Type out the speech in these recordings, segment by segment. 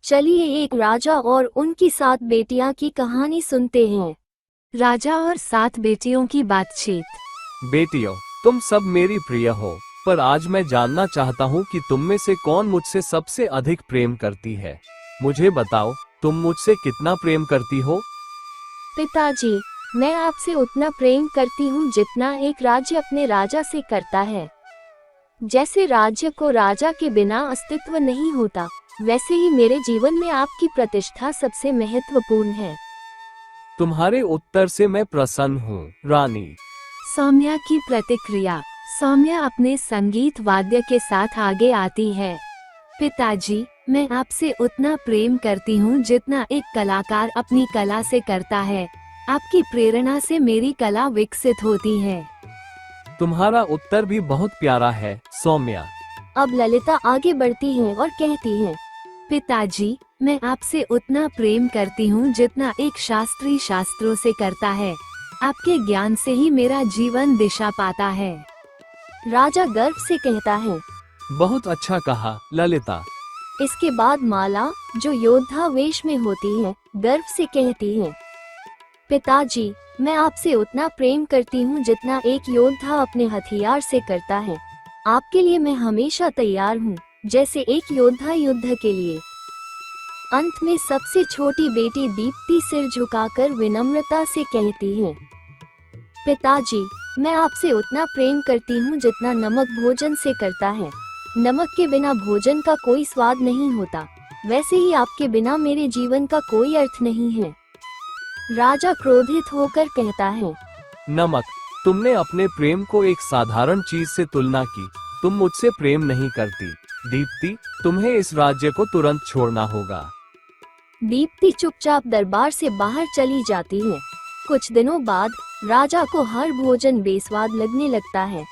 चलिए एक राजा और उनकी 7 बेटियां की कहानी सुनते हैं। राजा और 7 बेटियों की बातचीत। बेटियों, तुम सब मेरी प्रिय हो, पर आज मैं जानना चाहता हूँ कि तुम में से कौन मुझसे सबसे अधिक प्रेम करती है। मुझे बताओ, तुम मुझसे कितना प्रेम करती हो? पिताजी, मैं आपसे उतना प्रेम करती हूँ जितना एक राज्य अपने राजा से करता है। जैसे राज्य को राजा के बिना अस्तित्व नहीं होता, वैसे ही मेरे जीवन में आपकी प्रतिष्ठा सबसे महत्वपूर्ण है। तुम्हारे उत्तर से मैं प्रसन्न हूँ, रानी। सौम्या की प्रतिक्रिया। सौम्या अपने संगीत वाद्य के साथ आगे आती है। पिताजी, मैं आपसे उतना प्रेम करती हूँ जितना एक कलाकार अपनी कला से करता है। आपकी प्रेरणा से मेरी कला विकसित होती है। तुम्हारा उत्तर भी बहुत प्यारा है, सौम्या। अब ललिता आगे बढ़ती है और कहती है, पिताजी, मैं आपसे उतना प्रेम करती हूँ जितना एक शास्त्री शास्त्रों से करता है। आपके ज्ञान से ही मेरा जीवन दिशा पाता है। राजा गर्व से कहता है। बहुत अच्छा कहा, ललिता। इसके बाद माला, जो योद्धा वेश में होती है, गर्व से कहती है, पिताजी, मैं आपसे उतना प्रेम करती हूँ जितना एक योद्धा अपने हथियार से करता है। आपके लिए मैं हमेशा तैयार हूँ, जैसे एक योद्धा युद्ध के लिए। अंत में सबसे छोटी बेटी दीप्ति सिर झुकाकर विनम्रता से कहती है, पिताजी, मैं आपसे उतना प्रेम करती हूँ जितना नमक भोजन से करता है। नमक के बिना भोजन का कोई स्वाद नहीं होता, वैसे ही आपके बिना मेरे जीवन का कोई अर्थ नहीं है। राजा क्रोधित होकर कहता है, नमक, तुमने अपने प्रेम को एक साधारण चीज से तुलना की। तुम मुझसे प्रेम नहीं करती। दीप्ति, तुम्हें इस राज्य को तुरंत छोड़ना होगा। दीप्ति चुपचाप दरबार से बाहर चली जाती है। कुछ दिनों बाद राजा को हर भोजन बेस्वाद लगने लगता है।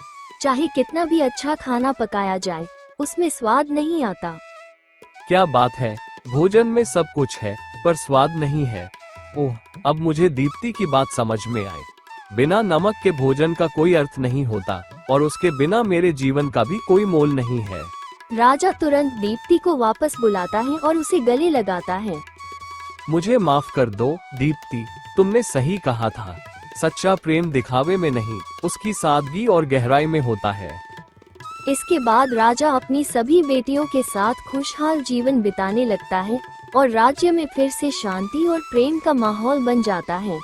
चाहे कितना भी अच्छा खाना पकाया जाए, उसमें स्वाद नहीं आता। क्या बात है, भोजन में सब कुछ है पर स्वाद नहीं है। ओह, अब मुझे दीप्ति की बात समझ में आई। बिना नमक के भोजन का कोई अर्थ नहीं होता और उसके बिना मेरे जीवन का भी कोई मोल नहीं है। राजा तुरंत दीप्ति को वापस बुलाता है और उसे गले लगाता है। मुझे माफ कर दो दीप्ति, तुमने सही कहा था। सच्चा प्रेम दिखावे में नहीं, उसकी सादगी और गहराई में होता है। इसके बाद राजा अपनी सभी बेटियों के साथ खुशहाल जीवन बिताने लगता है और राज्य में फिर से शांति और प्रेम का माहौल बन जाता है।